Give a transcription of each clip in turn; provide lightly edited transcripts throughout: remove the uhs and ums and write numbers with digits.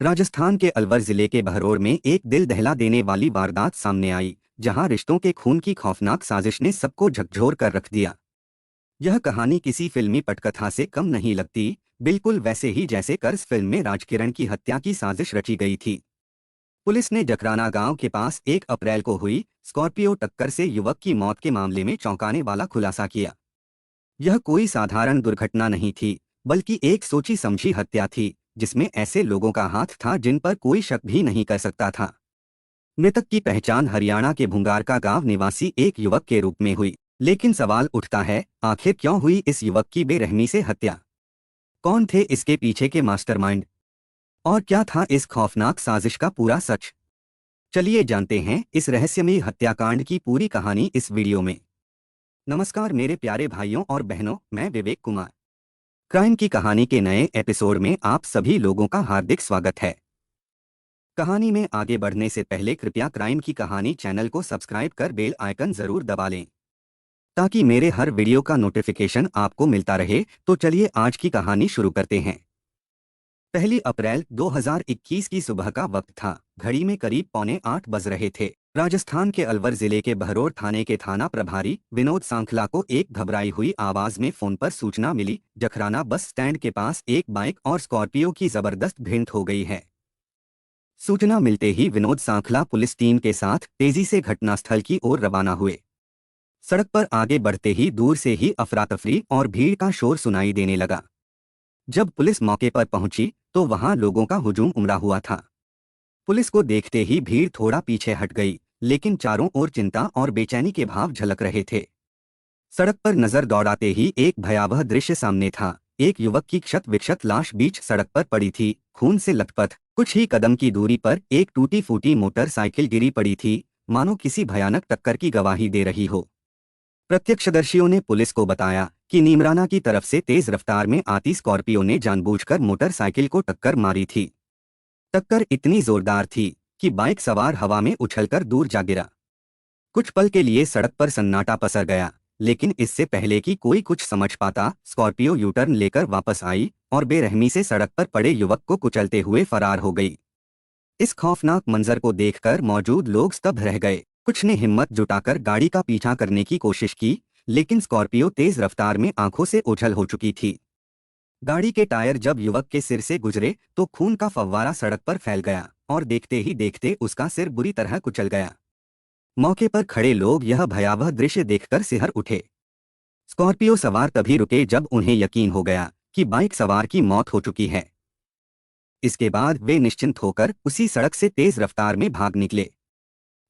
राजस्थान के अलवर जिले के बहरोड़ में एक दिल दहला देने वाली वारदात सामने आई, जहां रिश्तों के खून की खौफनाक साजिश ने सबको झकझोर कर रख दिया। यह कहानी किसी फिल्मी पटकथा से कम नहीं लगती, बिल्कुल वैसे ही जैसे कर्ज फिल्म में राजकिरण की हत्या की साजिश रची गई थी। पुलिस ने जकराना गांव के पास 1 अप्रैल को हुई स्कॉर्पियो टक्कर से युवक की मौत के मामले में चौंकाने वाला खुलासा किया। यह कोई साधारण दुर्घटना नहीं थी, बल्कि एक सोची समझी हत्या थी, जिसमें ऐसे लोगों का हाथ था जिन पर कोई शक भी नहीं कर सकता था। मृतक की पहचान हरियाणा के भुंगारका गांव निवासी एक युवक के रूप में हुई। लेकिन सवाल उठता है, आखिर क्यों हुई इस युवक की बेरहमी से हत्या? कौन थे इसके पीछे के मास्टरमाइंड? और क्या था इस खौफनाक साजिश का पूरा सच? चलिए जानते हैं इस रहस्यमयी हत्याकांड की पूरी कहानी इस वीडियो में। नमस्कार मेरे प्यारे भाइयों और बहनों, मैं विवेक कुमार। क्राइम की कहानी के नए एपिसोड में आप सभी लोगों का हार्दिक स्वागत है। कहानी में आगे बढ़ने से पहले कृपया क्राइम की कहानी चैनल को सब्सक्राइब कर बेल आइकन जरूर दबा लें, ताकि मेरे हर वीडियो का नोटिफिकेशन आपको मिलता रहे। तो चलिए आज की कहानी शुरू करते हैं। 1 अप्रैल 2021 की सुबह का वक्त था। घड़ी में करीब 7:45 बज रहे थे। राजस्थान के अलवर जिले के बहरोड़ थाने के थाना प्रभारी विनोद सांखला को एक घबराई हुई आवाज में फोन पर सूचना मिली, जखराना बस स्टैंड के पास एक बाइक और स्कॉर्पियो की जबरदस्त भिड़ंत हो गई है। सूचना मिलते ही विनोद सांखला पुलिस टीम के साथ तेजी से घटनास्थल की ओर रवाना हुए। सड़क पर आगे बढ़ते ही दूर से ही अफरा तफरी और भीड़ का शोर सुनाई देने लगा। जब पुलिस मौके पर पहुंची तो वहां लोगों का हुजूम उमड़ा हुआ था। पुलिस को देखते ही भीड़ थोड़ा पीछे हट गई, लेकिन चारों ओर चिंता और बेचैनी के भाव झलक रहे थे। सड़क पर नजर दौड़ाते ही एक भयावह दृश्य सामने था। एक युवक की क्षत विक्षत लाश बीच सड़क पर पड़ी थी, खून से लथपथ। कुछ ही कदम की दूरी पर एक टूटी फूटी मोटरसाइकिल गिरी पड़ी थी, मानो किसी भयानक टक्कर की गवाही दे रही हो। प्रत्यक्षदर्शियों ने पुलिस को बताया कि नीमराना की तरफ से तेज रफ्तार में आती स्कॉर्पियो ने जानबूझकर मोटरसाइकिल को टक्कर मारी थी। टक्कर इतनी जोरदार थी कि बाइक सवार हवा में उछलकर दूर जा गिरा। कुछ पल के लिए सड़क पर सन्नाटा पसर गया, लेकिन इससे पहले कि कोई कुछ समझ पाता, स्कॉर्पियो यू टर्न लेकर वापस आई और बेरहमी से सड़क पर पड़े युवक को कुचलते हुए फरार हो गई। इस खौफनाक मंजर को देखकर मौजूद लोग स्तब्ध रह गए। कुछ ने हिम्मत जुटाकर गाड़ी का पीछा करने की कोशिश की, लेकिन स्कॉर्पियो तेज रफ्तार में आंखों से ओझल हो चुकी थी। गाड़ी के टायर जब युवक के सिर से गुजरे तो खून का फव्वारा सड़क पर फैल गया और देखते ही देखते उसका सिर बुरी तरह कुचल गया। मौके पर खड़े लोग यह भयावह दृश्य देखकर सिहर उठे। स्कॉर्पियो सवार तभी रुके जब उन्हें यकीन हो गया कि बाइक सवार की मौत हो चुकी है। इसके बाद वे निश्चिंत होकर उसी सड़क से तेज रफ्तार में भाग निकले।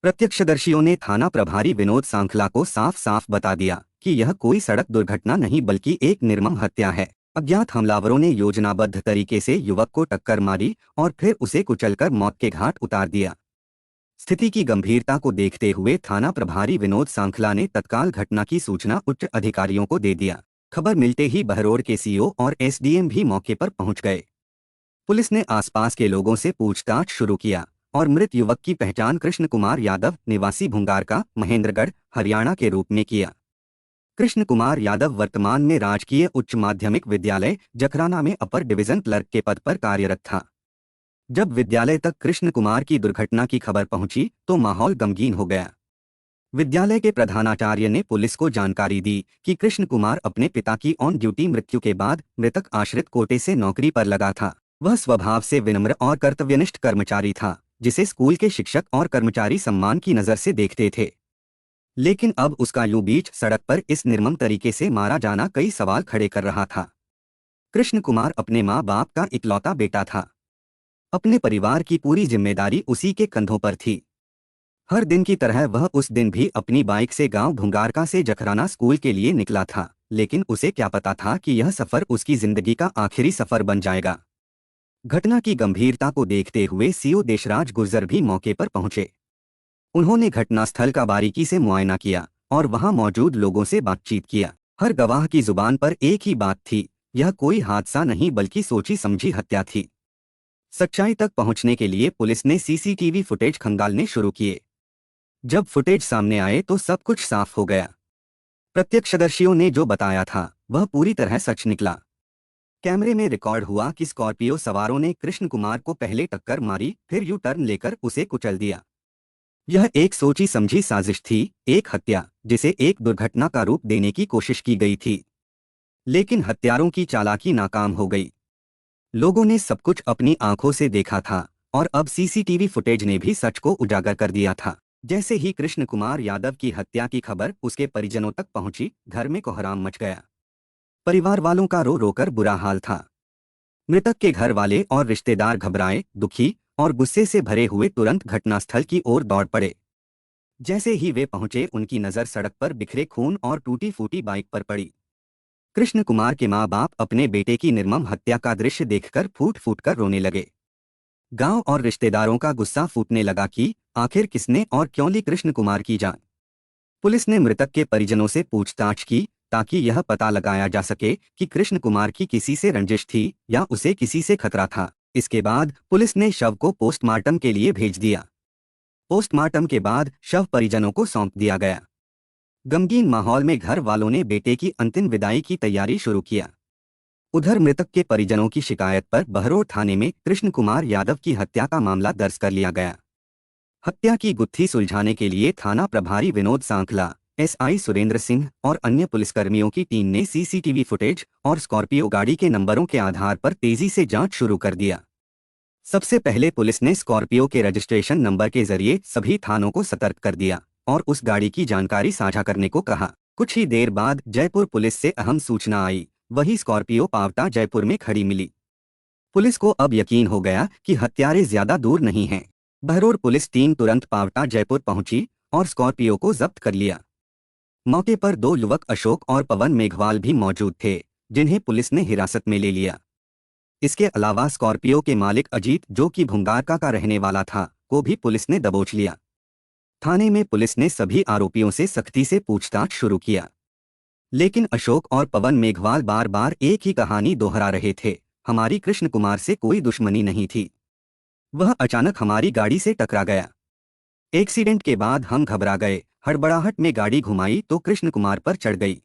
प्रत्यक्षदर्शियों ने थाना प्रभारी विनोद सांखला को साफ साफ बता दिया कि यह कोई सड़क दुर्घटना नहीं बल्कि एक निर्मम हत्या है। अज्ञात हमलावरों ने योजनाबद्ध तरीके से युवक को टक्कर मारी और फिर उसे कुचलकर मौत के घाट उतार दिया। स्थिति की गंभीरता को देखते हुए थाना प्रभारी विनोद सांखला ने तत्काल घटना की सूचना उच्च अधिकारियों को दे दिया। खबर मिलते ही बहरोड़ के सीओ और एसडीएम भी मौके पर पहुंच गए। पुलिस ने आसपास के लोगों से पूछताछ शुरू किया और मृत युवक की पहचान कृष्ण कुमार यादव निवासी भुंगारका, महेंद्रगढ़, हरियाणा के रूप में किया। कृष्ण कुमार यादव वर्तमान में राजकीय उच्च माध्यमिक विद्यालय जखराना में अपर डिवीजन क्लर्क के पद पर कार्यरत था। जब विद्यालय तक कृष्ण कुमार की दुर्घटना की खबर पहुंची तो माहौल गमगीन हो गया। विद्यालय के प्रधानाचार्य ने पुलिस को जानकारी दी कि कृष्ण कुमार अपने पिता की ऑन ड्यूटी मृत्यु के बाद मृतक आश्रित कोटे से नौकरी पर लगा था। वह स्वभाव से विनम्र और कर्तव्यनिष्ठ कर्मचारी था, जिसे स्कूल के शिक्षक और कर्मचारी सम्मान की नजर से देखते थे। लेकिन अब उसका यूं बीच सड़क पर इस निर्मम तरीके से मारा जाना कई सवाल खड़े कर रहा था। कृष्ण कुमार अपने माँ बाप का इकलौता बेटा था। अपने परिवार की पूरी जिम्मेदारी उसी के कंधों पर थी। हर दिन की तरह वह उस दिन भी अपनी बाइक से गांव भुंगारका से जखराना स्कूल के लिए निकला था, लेकिन उसे क्या पता था कि यह सफर उसकी जिंदगी का आखिरी सफर बन जाएगा। घटना की गंभीरता को देखते हुए सीओ देशराज गुर्जर भी मौके पर पहुंचे। उन्होंने घटनास्थल का बारीकी से मुआयना किया और वहां मौजूद लोगों से बातचीत किया। हर गवाह की जुबान पर एक ही बात थी, यह कोई हादसा नहीं बल्कि सोची समझी हत्या थी। सच्चाई तक पहुंचने के लिए पुलिस ने सीसीटीवी फुटेज खंगालने शुरू किए। जब फुटेज सामने आए तो सब कुछ साफ हो गया। प्रत्यक्षदर्शियों ने जो बताया था वह पूरी तरह सच निकला। कैमरे में रिकॉर्ड हुआ कि स्कॉर्पियो सवारों ने कृष्ण कुमार को पहले टक्कर मारी, फिर यू टर्न लेकर उसे कुचल दिया। यह एक सोची समझी साजिश थी, एक हत्या जिसे एक दुर्घटना का रूप देने की कोशिश की गई थी। लेकिन हत्यारों की चालाकी नाकाम हो गई। लोगों ने सब कुछ अपनी आंखों से देखा था और अब सीसीटीवी फुटेज ने भी सच को उजागर कर दिया था। जैसे ही कृष्ण कुमार यादव की हत्या की खबर उसके परिजनों तक पहुंची, घर में कोहराम मच गया। परिवार वालों का रो रोकर बुरा हाल था। मृतक के घर वाले और रिश्तेदार घबराए, दुखी और गुस्से से भरे हुए तुरंत घटनास्थल की ओर दौड़ पड़े। जैसे ही वे पहुंचे, उनकी नजर सड़क पर बिखरे खून और टूटी फूटी बाइक पर पड़ी। कृष्ण कुमार के माँ बाप अपने बेटे की निर्मम हत्या का दृश्य देखकर फूट फूट कर रोने लगे। गांव और रिश्तेदारों का गुस्सा फूटने लगा कि आखिर किसने और क्यों ली कृष्ण कुमार की जान। पुलिस ने मृतक के परिजनों से पूछताछ की ताकि यह पता लगाया जा सके कि कृष्ण कुमार की किसी से रंजिश थी या उसे किसी से खतरा था। इसके बाद पुलिस ने शव को पोस्टमार्टम के लिए भेज दिया। पोस्टमार्टम के बाद शव परिजनों को सौंप दिया गया। गमगीन माहौल में घर वालों ने बेटे की अंतिम विदाई की तैयारी शुरू किया। उधर मृतक के परिजनों की शिकायत पर बहरोड थाने में कृष्ण कुमार यादव की हत्या का मामला दर्ज कर लिया गया। हत्या की गुत्थी सुलझाने के लिए थाना प्रभारी विनोद सांखला, एसआई सुरेंद्र सिंह और अन्य पुलिसकर्मियों की टीम ने सीसीटीवी फुटेज और स्कॉर्पियो गाड़ी के नंबरों के आधार पर तेजी से जांच शुरू कर दिया। सबसे पहले पुलिस ने स्कॉर्पियो के रजिस्ट्रेशन नंबर के जरिए सभी थानों को सतर्क कर दिया और उस गाड़ी की जानकारी साझा करने को कहा। कुछ ही देर बाद जयपुर पुलिस से अहम सूचना आई। वही स्कॉर्पियो पावटा जयपुर में खड़ी मिली। पुलिस को अब यकीन हो गया कि हत्यारे ज्यादा दूर नहीं हैं। बहरोड पुलिस टीम तुरंत पावटा जयपुर पहुंची और स्कॉर्पियो को जब्त कर लिया। मौके पर दो युवक अशोक और पवन मेघवाल भी मौजूद थे, जिन्हें पुलिस ने हिरासत में ले लिया। इसके अलावा स्कॉर्पियो के मालिक अजीत, जो कि भुंगारका का रहने वाला था, को भी पुलिस ने दबोच लिया। थाने में पुलिस ने सभी आरोपियों से सख्ती से पूछताछ शुरू किया, लेकिन अशोक और पवन मेघवाल बार बार एक ही कहानी दोहरा रहे थे। हमारी कृष्ण कुमार से कोई दुश्मनी नहीं थी, वह अचानक हमारी गाड़ी से टकरा गया। एक्सीडेंट के बाद हम घबरा गए, हड़बड़ाहट में गाड़ी घुमाई तो कृष्ण कुमार पर चढ़ गई।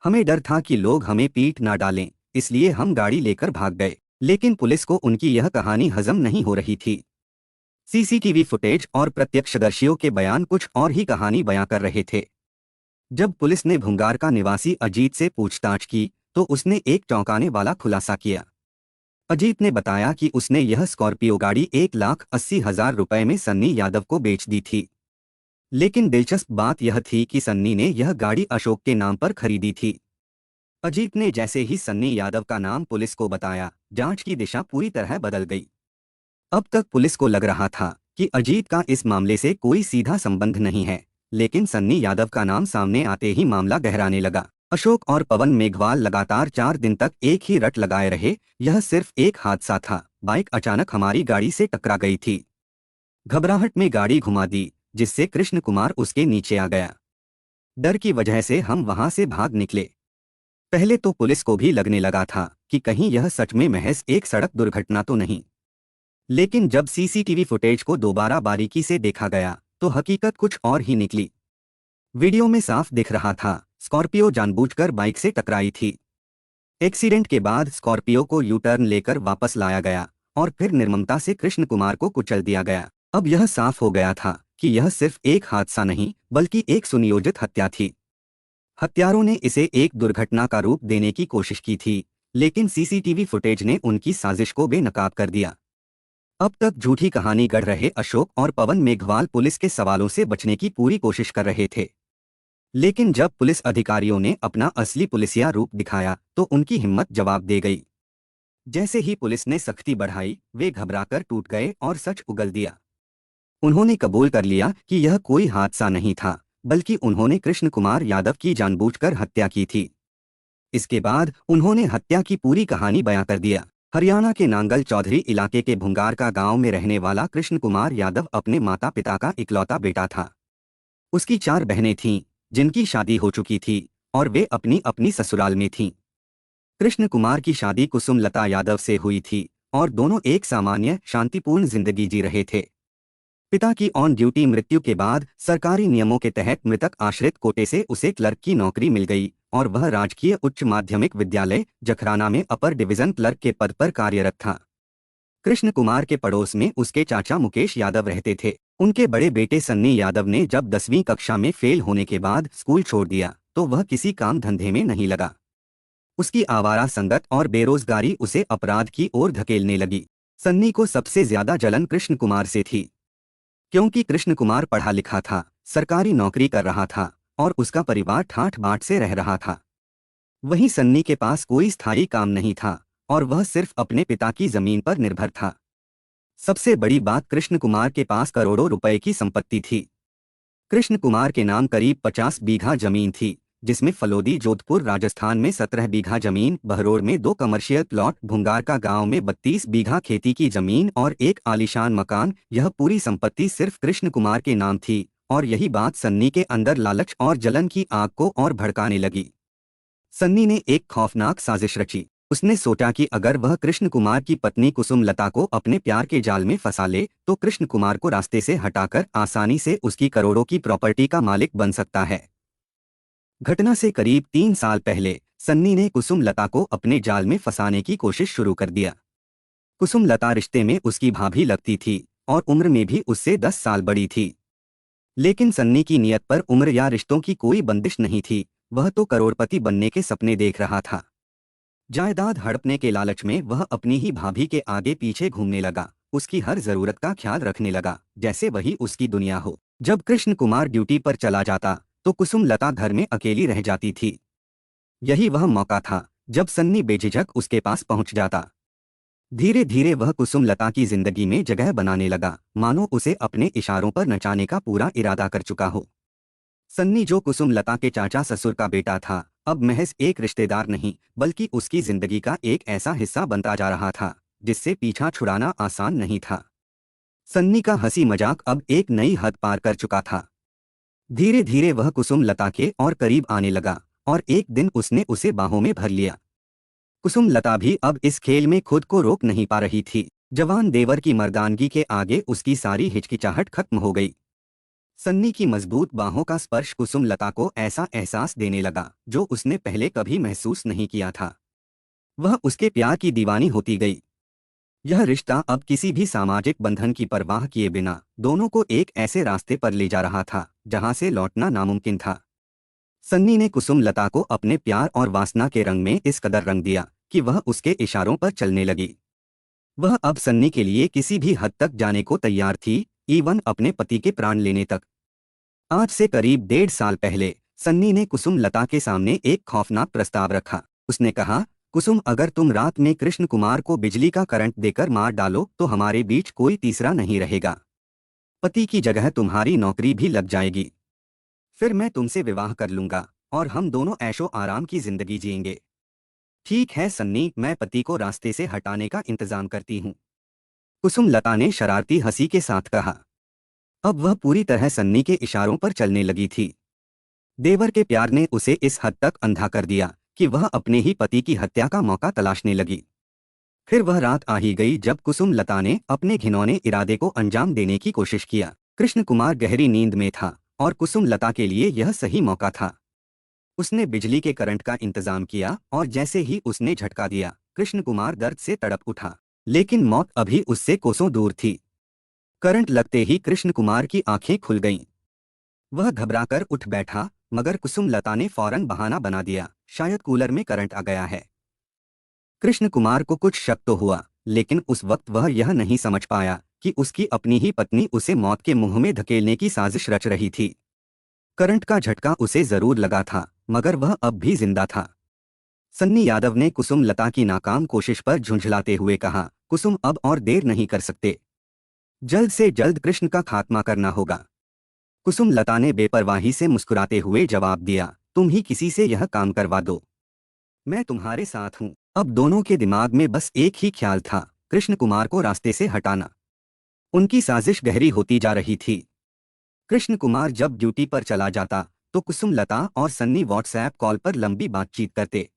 हमें डर था कि लोग हमें पीट ना डालें, इसलिए हम गाड़ी लेकर भाग गए। लेकिन पुलिस को उनकी यह कहानी हजम नहीं हो रही थी। सीसीटीवी फुटेज और प्रत्यक्षदर्शियों के बयान कुछ और ही कहानी बयां कर रहे थे। जब पुलिस ने भुंगारका निवासी अजीत से पूछताछ की तो उसने एक चौंकाने वाला खुलासा किया। अजीत ने बताया कि उसने यह स्कॉर्पियो गाड़ी 1,80,000 रुपए में सन्नी यादव को बेच दी थी। लेकिन दिलचस्प बात यह थी कि सन्नी ने यह गाड़ी अशोक के नाम पर खरीदी थी। अजीत ने जैसे ही सन्नी यादव का नाम पुलिस को बताया, जांच की दिशा पूरी तरह बदल गई। अब तक पुलिस को लग रहा था कि अजीत का इस मामले से कोई सीधा संबंध नहीं है, लेकिन सन्नी यादव का नाम सामने आते ही मामला गहराने लगा। अशोक और पवन मेघवाल लगातार 4 दिन तक एक ही रट लगाए रहे, यह सिर्फ एक हादसा था, बाइक अचानक हमारी गाड़ी से टकरा गई थी। घबराहट में गाड़ी घुमा दी, जिससे कृष्ण कुमार उसके नीचे आ गया। डर की वजह से हम वहां से भाग निकले। पहले तो पुलिस को भी लगने लगा था कि कहीं यह सच में महज एक सड़क दुर्घटना तो नहीं। लेकिन जब सीसीटीवी फुटेज को दोबारा बारीकी से देखा गया तो हकीकत कुछ और ही निकली। वीडियो में साफ दिख रहा था, स्कॉर्पियो जानबूझकर बाइक से टकराई थी। एक्सीडेंट के बाद स्कॉर्पियो को यू टर्न लेकर वापस लाया गया और फिर निर्ममता से कृष्ण कुमार को कुचल दिया गया। अब यह साफ हो गया था कि यह सिर्फ एक हादसा नहीं बल्कि एक सुनियोजित हत्या थी। हत्यारों ने इसे एक दुर्घटना का रूप देने की कोशिश की थी, लेकिन सीसीटीवी फुटेज ने उनकी साजिश को बेनकाब कर दिया। अब तक झूठी कहानी गढ़ रहे अशोक और पवन मेघवाल पुलिस के सवालों से बचने की पूरी कोशिश कर रहे थे। लेकिन जब पुलिस अधिकारियों ने अपना असली पुलिसिया रूप दिखाया तो उनकी हिम्मत जवाब दे गई। जैसे ही पुलिस ने सख्ती बढ़ाई, वे घबराकर टूट गए और सच उगल दिया। उन्होंने कबूल कर लिया कि यह कोई हादसा नहीं था, बल्कि उन्होंने कृष्ण कुमार यादव की जानबूझकर हत्या की थी। इसके बाद उन्होंने हत्या की पूरी कहानी बयां कर दिया। हरियाणा के नांगल चौधरी इलाके के भुंगारका गांव में रहने वाला कृष्ण कुमार यादव अपने माता पिता का इकलौता बेटा था। उसकी 4 बहनें थीं, जिनकी शादी हो चुकी थी और वे अपनी अपनी ससुराल में थीं। कृष्ण कुमार की शादी कुसुमलता यादव से हुई थी और दोनों एक सामान्य शांतिपूर्ण जिंदगी जी रहे थे। पिता की ऑन ड्यूटी मृत्यु के बाद सरकारी नियमों के तहत मृतक आश्रित कोटे से उसे क्लर्क की नौकरी मिल गई और वह राजकीय उच्च माध्यमिक विद्यालय जखराना में अपर डिवीजन क्लर्क के पद पर कार्यरत था। कृष्ण कुमार के पड़ोस में उसके चाचा मुकेश यादव रहते थे। उनके बड़े बेटे सन्नी यादव ने जब 10वीं कक्षा में फेल होने के बाद स्कूल छोड़ दिया तो वह किसी काम धंधे में नहीं लगा। उसकी आवारा संगत और बेरोजगारी उसे अपराध की ओर धकेलने लगी। सन्नी को सबसे ज्यादा जलन कृष्ण कुमार से थी, क्योंकि कृष्ण कुमार पढ़ा लिखा था, सरकारी नौकरी कर रहा था और उसका परिवार ठाठ बाट से रह रहा था। वहीं सन्नी के पास कोई स्थायी काम नहीं था और वह सिर्फ अपने पिता की जमीन पर निर्भर था। सबसे बड़ी बात, कृष्ण कुमार के पास करोड़ों रुपए की संपत्ति थी। कृष्ण कुमार के नाम करीब 50 बीघा जमीन थी, जिसमें फलोदी जोधपुर राजस्थान में 17 बीघा जमीन, बहरोड़ में 2 कमर्शियल प्लॉट, भुंगारका गांव में 32 बीघा खेती की जमीन और एक आलीशान मकान। यह पूरी संपत्ति सिर्फ कृष्ण कुमार के नाम थी और यही बात सन्नी के अंदर लालच और जलन की आग को और भड़काने लगी। सन्नी ने एक खौफनाक साजिश रची। उसने सोचा कि अगर वह कृष्ण कुमार की पत्नी कुसुम लता को अपने प्यार के जाल में फंसा ले तो कृष्ण कुमार को रास्ते से हटाकर आसानी से उसकी करोड़ों की प्रॉपर्टी का मालिक बन सकता है। घटना से करीब 3 साल पहले सन्नी ने कुसुम लता को अपने जाल में फंसाने की कोशिश शुरू कर दिया। कुसुम लता रिश्ते में उसकी भाभी लगती थी और उम्र में भी उससे 10 साल बड़ी थी। लेकिन सन्नी की नीयत पर उम्र या रिश्तों की कोई बंदिश नहीं थी। वह तो करोड़पति बनने के सपने देख रहा था। जायदाद हड़पने के लालच में वह अपनी ही भाभी के आगे पीछे घूमने लगा, उसकी हर जरूरत का ख्याल रखने लगा, जैसे वही उसकी दुनिया हो। जब कृष्ण कुमार ड्यूटी पर चला जाता तो कुसुम लता घर में अकेली रह जाती थी। यही वह मौका था जब सन्नी बेझिझक उसके पास पहुंच जाता। धीरे धीरे वह कुसुम लता की जिंदगी में जगह बनाने लगा, मानो उसे अपने इशारों पर नचाने का पूरा इरादा कर चुका हो। सन्नी, जो कुसुम लता के चाचा ससुर का बेटा था, अब महज एक रिश्तेदार नहीं बल्कि उसकी जिंदगी का एक ऐसा हिस्सा बनता जा रहा था जिससे पीछा छुड़ाना आसान नहीं था। सन्नी का हंसी मजाक अब एक नई हद पार कर चुका था। धीरे धीरे वह कुसुम लता के और करीब आने लगा और एक दिन उसने उसे बाहों में भर लिया। कुसुम लता भी अब इस खेल में खुद को रोक नहीं पा रही थी। जवान देवर की मर्दानगी के आगे उसकी सारी हिचकिचाहट खत्म हो गई। सन्नी की मजबूत बाहों का स्पर्श कुसुम लता को ऐसा एहसास देने लगा जो उसने पहले कभी महसूस नहीं किया था। वह उसके प्यार की दीवानी होती गई। यह रिश्ता अब किसी भी सामाजिक बंधन की परवाह किए बिना दोनों को एक ऐसे रास्ते पर ले जा रहा था जहां से लौटना नामुमकिन था। सन्नी ने कुसुम लता को अपने प्यार और वासना के रंग में इस कदर रंग दिया कि वह उसके इशारों पर चलने लगी। वह अब सन्नी के लिए किसी भी हद तक जाने को तैयार थी, इवन अपने पति के प्राण लेने तक। आज से करीब 1.5 साल पहले सन्नी ने कुसुम लता के सामने एक खौफनाक प्रस्ताव रखा। उसने कहा, कुसुम, अगर तुम रात में कृष्ण कुमार को बिजली का करंट देकर मार डालो तो हमारे बीच कोई तीसरा नहीं रहेगा। पति की जगह तुम्हारी नौकरी भी लग जाएगी। फिर मैं तुमसे विवाह कर लूंगा और हम दोनों ऐशो आराम की जिंदगी जिएंगे। ठीक है सन्नी, मैं पति को रास्ते से हटाने का इंतजाम करती हूँ। कुसुम लता ने शरारती हंसी के साथ कहा। अब वह पूरी तरह सन्नी के इशारों पर चलने लगी थी। देवर के प्यार ने उसे इस हद तक अंधा कर दिया कि वह अपने ही पति की हत्या का मौका तलाशने लगी। फिर वह रात आ ही गई जब कुसुम लता ने अपने घिनौने इरादे को अंजाम देने की कोशिश किया। कृष्ण कुमार गहरी नींद में था और कुसुम लता के लिए यह सही मौका था। उसने बिजली के करंट का इंतजाम किया और जैसे ही उसने झटका दिया, कृष्ण कुमार दर्द से तड़प उठा। लेकिन मौत अभी उससे कोसों दूर थी। करंट लगते ही कृष्ण कुमार की आंखें खुल गईं। वह घबराकर उठ बैठा, मगर कुसुम लता ने फौरन बहाना बना दिया, शायद कूलर में करंट आ गया है। कृष्ण कुमार को कुछ शक तो हुआ, लेकिन उस वक्त वह यह नहीं समझ पाया कि उसकी अपनी ही पत्नी उसे मौत के मुंह में धकेलने की साजिश रच रही थी। करंट का झटका उसे जरूर लगा था, मगर वह अब भी जिंदा था। सन्नी यादव ने कुसुम लता की नाकाम कोशिश पर झुंझलाते हुए कहा, कुसुम, अब और देर नहीं कर सकते। जल्द से जल्द कृष्ण का खात्मा करना होगा। कुसुम लता ने बेपरवाही से मुस्कुराते हुए जवाब दिया, तुम ही किसी से यह काम करवा दो, मैं तुम्हारे साथ हूँ। अब दोनों के दिमाग में बस एक ही ख्याल था, कृष्ण कुमार को रास्ते से हटाना। उनकी साजिश गहरी होती जा रही थी। कृष्ण कुमार जब ड्यूटी पर चला जाता तो कुसुम लता और सन्नी व्हाट्सएप कॉल पर लंबी बातचीत करते।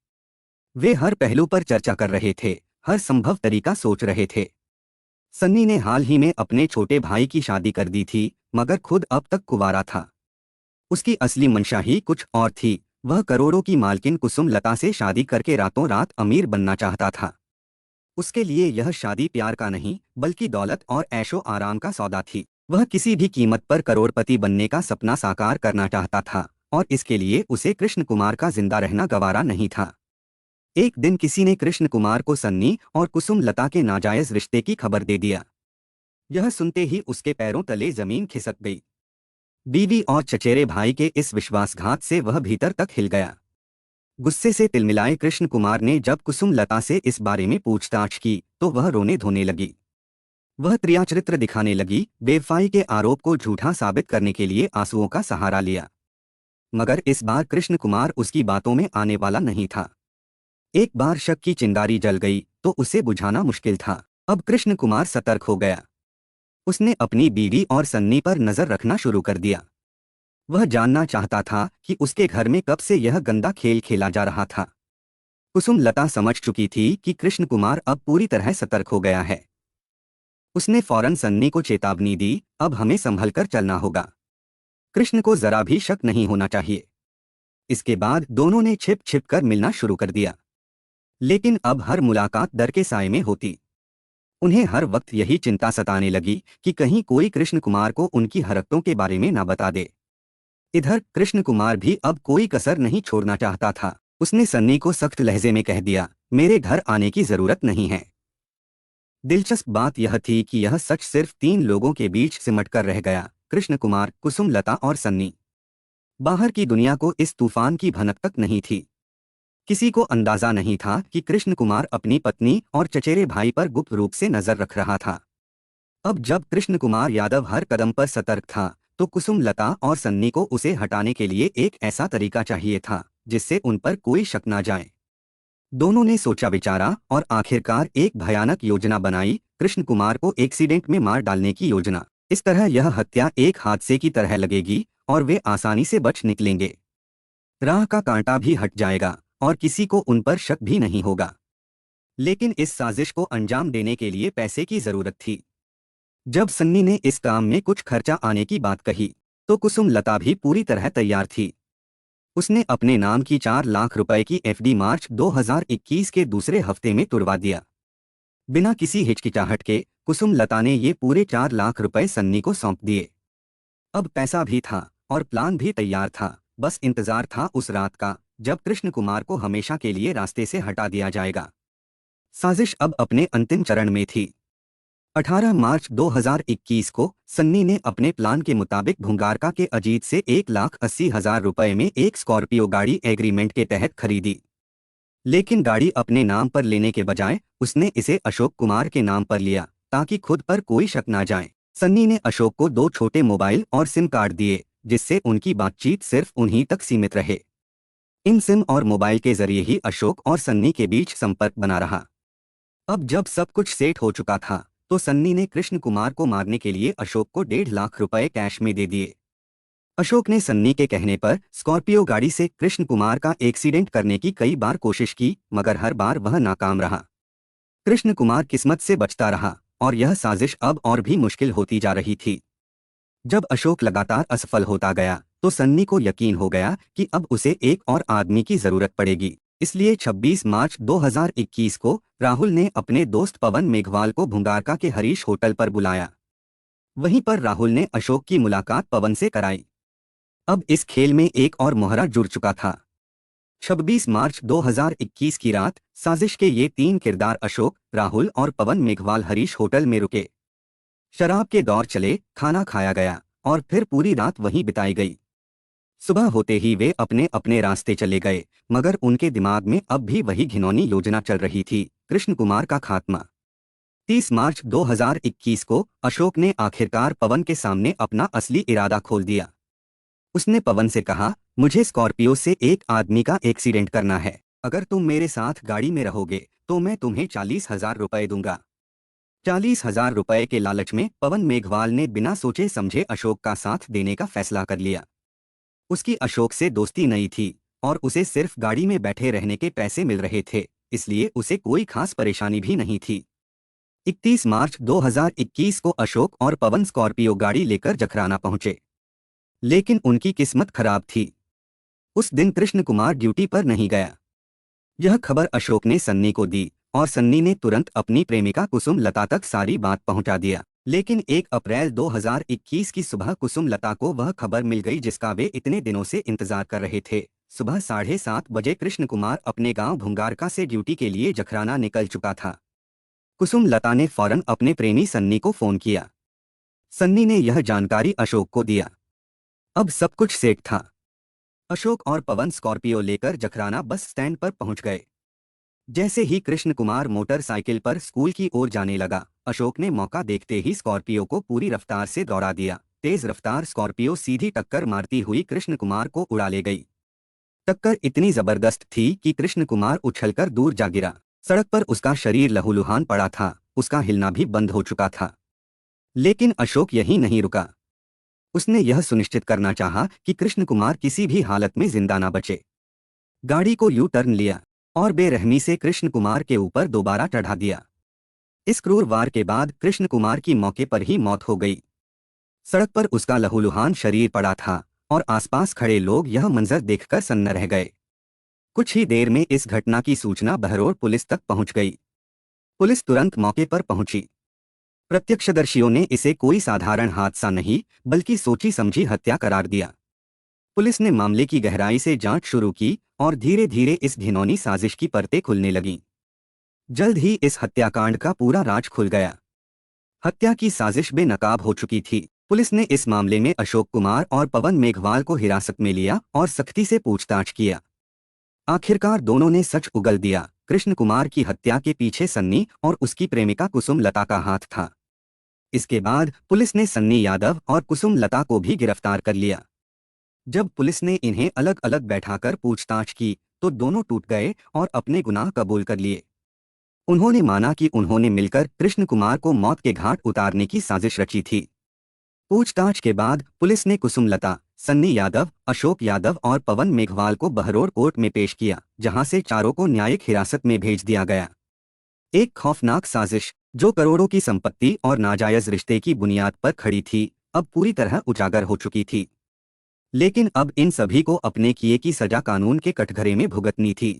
वे हर पहलू पर चर्चा कर रहे थे, हर संभव तरीका सोच रहे थे। सन्नी ने हाल ही में अपने छोटे भाई की शादी कर दी थी, मगर खुद अब तक कुंवारा था। उसकी असली मंशा ही कुछ और थी। वह करोड़ों की मालकिन कुसुम लता से शादी करके रातों रात अमीर बनना चाहता था। उसके लिए यह शादी प्यार का नहीं बल्कि दौलत और ऐशो आराम का सौदा थी। वह किसी भी कीमत पर करोड़पति बनने का सपना साकार करना चाहता था और इसके लिए उसे कृष्ण कुमार का जिंदा रहना गवारा नहीं था। एक दिन किसी ने कृष्ण कुमार को सन्नी और कुसुम लता के नाजायज रिश्ते की खबर दे दिया। यह सुनते ही उसके पैरों तले जमीन खिसक गई। बीवी और चचेरे भाई के इस विश्वासघात से वह भीतर तक हिल गया। गुस्से से तिलमिलाए कृष्ण कुमार ने जब कुसुम लता से इस बारे में पूछताछ की तो वह रोने धोने लगी। वह त्रियाचरित्र दिखाने लगी, बेवफाई के आरोप को झूठा साबित करने के लिए आंसुओं का सहारा लिया। मगर इस बार कृष्ण कुमार उसकी बातों में आने वाला नहीं था। एक बार शक की चिंगारी जल गई तो उसे बुझाना मुश्किल था। अब कृष्ण कुमार सतर्क हो गया। उसने अपनी बीवी और सन्नी पर नजर रखना शुरू कर दिया। वह जानना चाहता था कि उसके घर में कब से यह गंदा खेल खेला जा रहा था। कुसुम लता समझ चुकी थी कि कृष्ण कुमार अब पूरी तरह सतर्क हो गया है। उसने फौरन सन्नी को चेतावनी दी, अब हमें संभलकर चलना होगा। कृष्ण को जरा भी शक नहीं होना चाहिए। इसके बाद दोनों ने छिप छिप कर मिलना शुरू कर दिया। लेकिन अब हर मुलाकात डर के साए में होती। उन्हें हर वक्त यही चिंता सताने लगी कि कहीं कोई कृष्ण कुमार को उनकी हरकतों के बारे में ना बता दे। इधर कृष्ण कुमार भी अब कोई कसर नहीं छोड़ना चाहता था। उसने सन्नी को सख्त लहजे में कह दिया, मेरे घर आने की जरूरत नहीं है। दिलचस्प बात यह थी कि यह सच सिर्फ 3 लोगों के बीच सिमट कर रह गया, कृष्ण कुमार, कुसुम लता और सन्नी। बाहर की दुनिया को इस तूफान की भनक तक नहीं थी। किसी को अंदाजा नहीं था कि कृष्ण कुमार अपनी पत्नी और चचेरे भाई पर गुप्त रूप से नजर रख रहा था। अब जब कृष्ण कुमार यादव हर कदम पर सतर्क था तो कुसुम लता और सन्नी को उसे हटाने के लिए एक ऐसा तरीका चाहिए था जिससे उन पर कोई शक न जाए। दोनों ने सोचा विचारा और आखिरकार एक भयानक योजना बनाई, कृष्ण कुमार को एक्सीडेंट में मार डालने की योजना। इस तरह यह हत्या एक हादसे की तरह लगेगी और वे आसानी से बच निकलेंगे। राह का कांटा भी हट जाएगा और किसी को उन पर शक भी नहीं होगा। लेकिन इस साजिश को अंजाम देने के लिए पैसे की जरूरत थी। जब सन्नी ने इस काम में कुछ खर्चा आने की बात कही तो कुसुम लता भी पूरी तरह तैयार थी। उसने अपने नाम की 4 लाख रुपए की एफडी मार्च 2021 के दूसरे हफ्ते में तुड़वा दिया। बिना किसी हिचकिचाहट के कुसुम लता ने ये पूरे 4 लाख रुपए सन्नी को सौंप दिए। अब पैसा भी था और प्लान भी तैयार था, बस इंतजार था उस रात का जब कृष्ण कुमार को हमेशा के लिए रास्ते से हटा दिया जाएगा। साजिश अब अपने अंतिम चरण में थी। 18 मार्च 2021 को सन्नी ने अपने प्लान के मुताबिक भुंगारका के अजीत से 1,80,000 रुपए में एक स्कॉर्पियो गाड़ी एग्रीमेंट के तहत खरीदी। लेकिन गाड़ी अपने नाम पर लेने के बजाय उसने इसे अशोक कुमार के नाम पर लिया ताकि खुद पर कोई शक ना जाए। सन्नी ने अशोक को 2 छोटे मोबाइल और सिम कार्ड दिए जिससे उनकी बातचीत सिर्फ उन्हीं तक सीमित रहे। इन सिम और मोबाइल के जरिए ही अशोक और सन्नी के बीच संपर्क बना रहा। अब जब सब कुछ सेट हो चुका था तो सन्नी ने कृष्ण कुमार को मारने के लिए अशोक को 1.5 लाख रुपए कैश में दे दिए। अशोक ने सन्नी के कहने पर स्कॉर्पियो गाड़ी से कृष्ण कुमार का एक्सीडेंट करने की कई बार कोशिश की मगर हर बार वह नाकाम रहा। कृष्ण कुमार किस्मत से बचता रहा और यह साजिश अब और भी मुश्किल होती जा रही थी। जब अशोक लगातार असफल होता गया तो सन्नी को यकीन हो गया कि अब उसे एक और आदमी की जरूरत पड़ेगी। इसलिए 26 मार्च 2021 को राहुल ने अपने दोस्त पवन मेघवाल को भुंगारका के हरीश होटल पर बुलाया। वहीं पर राहुल ने अशोक की मुलाकात पवन से कराई। अब इस खेल में एक और मोहरा जुड़ चुका था। 26 मार्च 2021 की रात साजिश के ये 3 किरदार अशोक, राहुल और पवन मेघवाल हरीश होटल में रुके। शराब के दौर चले, खाना खाया गया और फिर पूरी रात वहीं बिताई गई। सुबह होते ही वे अपने अपने रास्ते चले गए मगर उनके दिमाग में अब भी वही घिनौनी योजना चल रही थी, कृष्ण कुमार का खात्मा। 30 मार्च 2021 को अशोक ने आखिरकार पवन के सामने अपना असली इरादा खोल दिया। उसने पवन से कहा, मुझे स्कॉर्पियो से एक आदमी का एक्सीडेंट करना है। अगर तुम मेरे साथ गाड़ी में रहोगे तो मैं तुम्हें 40,000 रुपए दूंगा। 40,000 रुपए के लालच में पवन मेघवाल ने बिना सोचे समझे अशोक का साथ देने का फैसला कर लिया। उसकी अशोक से दोस्ती नहीं थी और उसे सिर्फ गाड़ी में बैठे रहने के पैसे मिल रहे थे, इसलिए उसे कोई खास परेशानी भी नहीं थी। 31 मार्च 2021 को अशोक और पवन स्कॉर्पियो गाड़ी लेकर जखराना पहुंचे। लेकिन उनकी किस्मत खराब थी। उस दिन कृष्ण कुमार ड्यूटी पर नहीं गया। यह खबर अशोक ने सन्नी को दी और सन्नी ने तुरंत अपनी प्रेमिका कुसुम लता तक सारी बात पहुंचा दिया। लेकिन 1 अप्रैल 2021 की सुबह कुसुम लता को वह खबर मिल गई जिसका वे इतने दिनों से इंतजार कर रहे थे। सुबह 7:30 बजे कृष्ण कुमार अपने गांव भुंगारका से ड्यूटी के लिए जखराना निकल चुका था। कुसुम लता ने फौरन अपने प्रेमी सन्नी को फोन किया। सन्नी ने यह जानकारी अशोक को दिया। अब सब कुछ सेट था। अशोक और पवन स्कॉर्पियो लेकर जखराना बस स्टैंड पर पहुंच गए। जैसे ही कृष्ण कुमार मोटरसाइकिल पर स्कूल की ओर जाने लगा, अशोक ने मौका देखते ही स्कॉर्पियो को पूरी रफ्तार से दौड़ा दिया। तेज रफ्तार स्कॉर्पियो सीधी टक्कर मारती हुई कृष्ण कुमार को उड़ा ले गई। टक्कर इतनी जबरदस्त थी कि कृष्ण कुमार उछलकर दूर जा गिरा। सड़क पर उसका शरीर लहूलुहान पड़ा था, उसका हिलना भी बंद हो चुका था। लेकिन अशोक यहीं नहीं रुका। उसने यह सुनिश्चित करना चाहा कि कृष्ण कुमार किसी भी हालत में जिंदा ना बचे। गाड़ी को यू टर्न लिया और बेरहमी से कृष्ण कुमार के ऊपर दोबारा चढ़ा दिया। इस क्रूर वार के बाद कृष्ण कुमार की मौके पर ही मौत हो गई। सड़क पर उसका लहूलुहान शरीर पड़ा था और आसपास खड़े लोग यह मंजर देखकर सन्न रह गए। कुछ ही देर में इस घटना की सूचना बहरोड पुलिस तक पहुंच गई। पुलिस तुरंत मौके पर पहुंची। प्रत्यक्षदर्शियों ने इसे कोई साधारण हादसा नहीं बल्कि सोची समझी हत्या करार दिया। पुलिस ने मामले की गहराई से जांच शुरू की और धीरे धीरे इस घिनौनी साजिश की परतें खुलने लगीं। जल्द ही इस हत्याकांड का पूरा राज खुल गया। हत्या की साजिश बेनकाब हो चुकी थी। पुलिस ने इस मामले में अशोक कुमार और पवन मेघवाल को हिरासत में लिया और सख्ती से पूछताछ किया। आखिरकार दोनों ने सच उगल दिया। कृष्ण कुमार की हत्या के पीछे सन्नी और उसकी प्रेमिका कुसुम लता का हाथ था। इसके बाद पुलिस ने सन्नी यादव और कुसुम लता को भी गिरफ्तार कर लिया। जब पुलिस ने इन्हें अलग अलग बैठाकर पूछताछ की तो दोनों टूट गए और अपने गुनाह कबूल कर लिए। उन्होंने माना कि उन्होंने मिलकर कृष्ण कुमार को मौत के घाट उतारने की साजिश रची थी। पूछताछ के बाद पुलिस ने कुसुम लता, सन्नी यादव, अशोक यादव और पवन मेघवाल को बहरोड कोर्ट में पेश किया, जहां से चारों को न्यायिक हिरासत में भेज दिया गया। एक खौफनाक साजिश जो करोड़ों की संपत्ति और नाजायज रिश्ते की बुनियाद पर खड़ी थी, अब पूरी तरह उजागर हो चुकी थी। लेकिन अब इन सभी को अपने किए की सजा कानून के कटघरे में भुगतनी थी।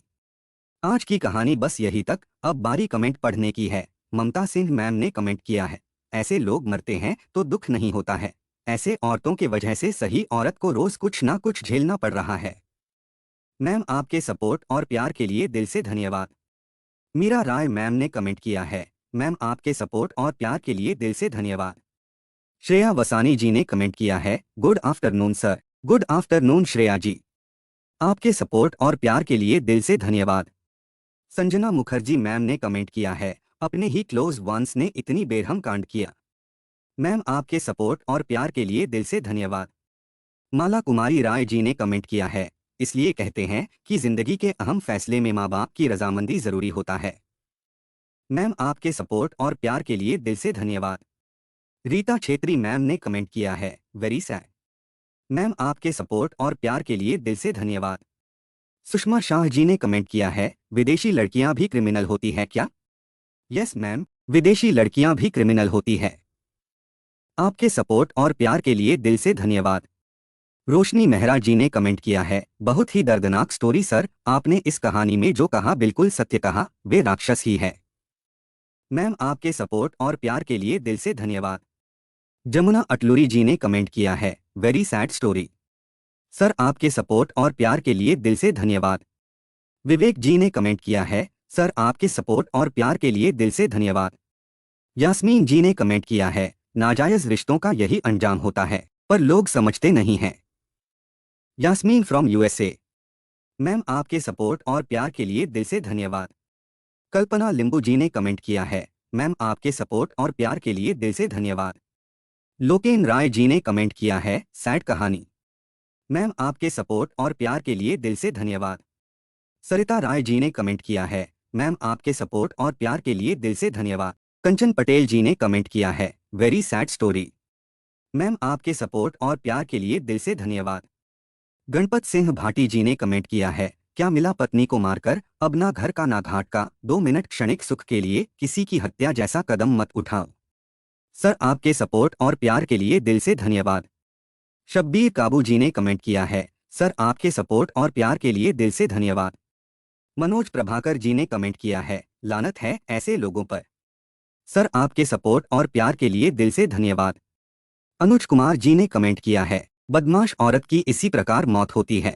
आज की कहानी बस यही तक। अब बारी कमेंट पढ़ने की है। ममता सिंह मैम ने कमेंट किया है, ऐसे लोग मरते हैं तो दुख नहीं होता है। ऐसे औरतों के वजह से सही औरत को रोज कुछ ना कुछ झेलना पड़ रहा है। मैम आपके सपोर्ट और प्यार के लिए दिल से धन्यवाद। मीरा राय मैम ने कमेंट किया है, मैम आपके सपोर्ट और प्यार के लिए दिल से धन्यवाद। श्रेया वसानी जी ने कमेंट किया है, good afternoon sir. Good afternoon Shreya ji, आपके सपोर्ट और प्यार के लिए दिल से धन्यवाद। संजना मुखर्जी मैम ने कमेंट किया है, अपने ही क्लोज वंस ने इतनी बेरहम कांड किया। मैम आपके सपोर्ट और प्यार के लिए दिल से धन्यवाद। माला कुमारी राय जी ने कमेंट किया है, इसलिए कहते हैं कि जिंदगी के अहम फैसले में माँ बाप की रजामंदी जरूरी होता है। मैम आपके सपोर्ट और प्यार के लिए दिल से धन्यवाद। रीता छेत्री मैम ने कमेंट किया है, वेरी सैड। मैम आपके सपोर्ट और प्यार के लिए दिल से धन्यवाद। सुषमा शाह जी ने कमेंट किया है, विदेशी लड़कियां भी क्रिमिनल होती हैं क्या? यस मैम, विदेशी लड़कियां भी क्रिमिनल होती है। आपके सपोर्ट और प्यार के लिए दिल से धन्यवाद। रोशनी मेहरा जी ने कमेंट किया है, बहुत ही दर्दनाक स्टोरी सर, आपने इस कहानी में जो कहा बिल्कुल सत्य कहा, वे राक्षस ही है। मैम आपके सपोर्ट और प्यार के लिए दिल से धन्यवाद। जमुना अटलूरी जी ने कमेंट किया है, वेरी सैड स्टोरी सर, आपके सपोर्ट और प्यार के लिए दिल से धन्यवाद। विवेक जी ने कमेंट किया है, सर आपके सपोर्ट और प्यार के लिए दिल से धन्यवाद। यास्मीन जी ने कमेंट किया है, नाजायज रिश्तों का यही अंजाम होता है, पर लोग समझते नहीं हैं। यास्मीन फ्रॉम यूएसए, मैम आपके सपोर्ट और प्यार के लिए दिल से धन्यवाद। कल्पना लिंबू जी ने कमेंट किया है, मैम आपके सपोर्ट और प्यार के लिए दिल से धन्यवाद। लोकेन राय जी ने कमेंट किया है, सैड कहानी। मैम आपके सपोर्ट और प्यार के लिए दिल से धन्यवाद। सरिता राय जी ने कमेंट किया है, मैम आपके सपोर्ट और प्यार के लिए दिल से धन्यवाद। कंचन पटेल जी ने कमेंट किया है, वेरी सैड स्टोरी। मैम आपके सपोर्ट और प्यार के लिए दिल से धन्यवाद। गणपत सिंह भाटी जी ने कमेंट किया है, क्या मिला पत्नी को मारकर, अब ना घर का ना घाट का, 2 मिनट क्षणिक सुख के लिए किसी की हत्या जैसा कदम मत उठाओ। सर आपके सपोर्ट और प्यार के लिए दिल से धन्यवाद। शब्बीर काबू जी ने कमेंट किया है, सर आपके सपोर्ट और प्यार के लिए दिल से धन्यवाद। मनोज प्रभाकर जी ने कमेंट किया है, लानत है ऐसे लोगों पर। सर आपके सपोर्ट और प्यार के लिए दिल से धन्यवाद। अनुज कुमार जी ने कमेंट किया है, बदमाश औरत की इसी प्रकार मौत होती है।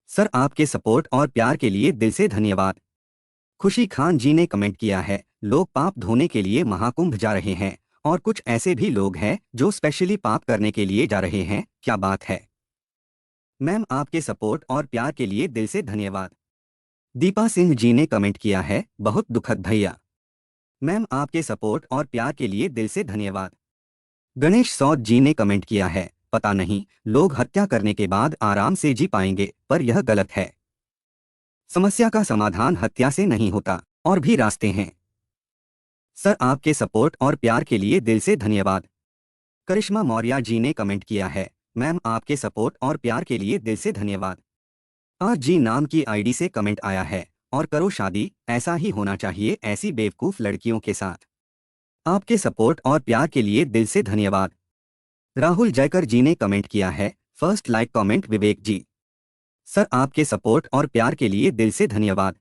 सर आपके सपोर्ट और प्यार के लिए दिल से धन्यवाद। खुशी खान जी ने कमेंट किया है, लोग पाप धोने के लिए महाकुंभ जा रहे हैं और कुछ ऐसे भी लोग हैं जो स्पेशली पाप करने के लिए जा रहे हैं, क्या बात है। मैम आपके सपोर्ट और प्यार के लिए दिल से धन्यवाद। दीपा सिंह जी ने कमेंट किया है, बहुत दुखद भैया। मैम आपके सपोर्ट और प्यार के लिए दिल से धन्यवाद। गणेश सौद जी ने कमेंट किया है, पता नहीं लोग हत्या करने के बाद आराम से जी पाएंगे, पर यह गलत है। समस्या का समाधान हत्या से नहीं होता, और भी रास्ते हैं। सर आपके सपोर्ट और प्यार के लिए दिल से धन्यवाद। करिश्मा मौर्य जी ने कमेंट किया है, मैम आपके सपोर्ट और प्यार के लिए दिल से धन्यवाद। आज जी नाम की आईडी से कमेंट आया है, और करो शादी, ऐसा ही होना चाहिए ऐसी बेवकूफ लड़कियों के साथ। आपके सपोर्ट और प्यार के लिए दिल से धन्यवाद। राहुल जयकर जी ने कमेंट किया है, फर्स्ट लाइक कमेंट विवेक जी। सर आपके सपोर्ट और प्यार के लिए दिल से धन्यवाद।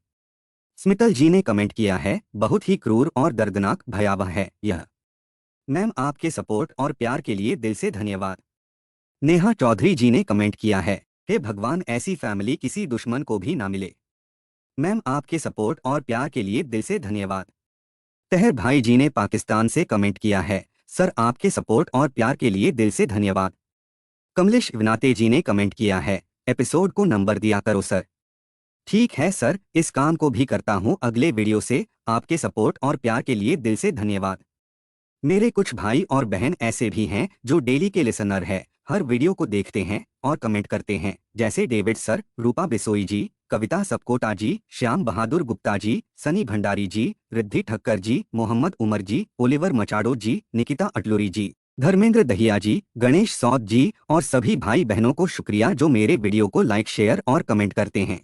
स्मितल जी ने कमेंट किया है, बहुत ही क्रूर और दर्दनाक भयावह है यह। मैम आपके सपोर्ट और प्यार के लिए दिल से धन्यवाद। नेहा चौधरी जी ने कमेंट किया है, हे भगवान ऐसी फैमिली किसी दुश्मन को भी ना मिले। मैम आपके सपोर्ट और प्यार के लिए दिल से धन्यवाद। तहर भाई जी ने पाकिस्तान से कमेंट किया है, सर आपके सपोर्ट और प्यार के लिए दिल से धन्यवाद। कमलेश विनाते जी ने कमेंट किया है, एपिसोड को नंबर दिया करो सर। ठीक है सर, इस काम को भी करता हूँ अगले वीडियो से। आपके सपोर्ट और प्यार के लिए दिल से धन्यवाद। मेरे कुछ भाई और बहन ऐसे भी हैं जो डेली के लिसनर है, हर वीडियो को देखते हैं और कमेंट करते हैं, जैसे डेविड सर, रूपा बिसोई जी, कविता सबकोटा जी, श्याम बहादुर गुप्ता जी, सनी भंडारी जी, रिद्धि ठक्कर जी, मोहम्मद उमर जी, ओलिवर मचाडो जी, निकिता अटलुरी जी, धर्मेंद्र दहिया जी, गणेश सौद जी और सभी भाई बहनों को शुक्रिया जो मेरे वीडियो को लाइक शेयर और कमेंट करते हैं।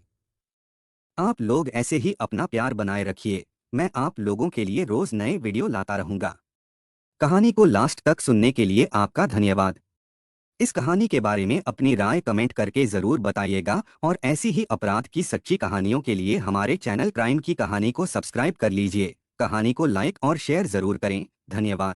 आप लोग ऐसे ही अपना प्यार बनाए रखिए, मैं आप लोगों के लिए रोज नए वीडियो लाता रहूंगा। कहानी को लास्ट तक सुनने के लिए आपका धन्यवाद। इस कहानी के बारे में अपनी राय कमेंट करके ज़रूर बताइएगा और ऐसी ही अपराध की सच्ची कहानियों के लिए हमारे चैनल क्राइम की कहानी को सब्सक्राइब कर लीजिए। कहानी को लाइक और शेयर ज़रूर करें। धन्यवाद।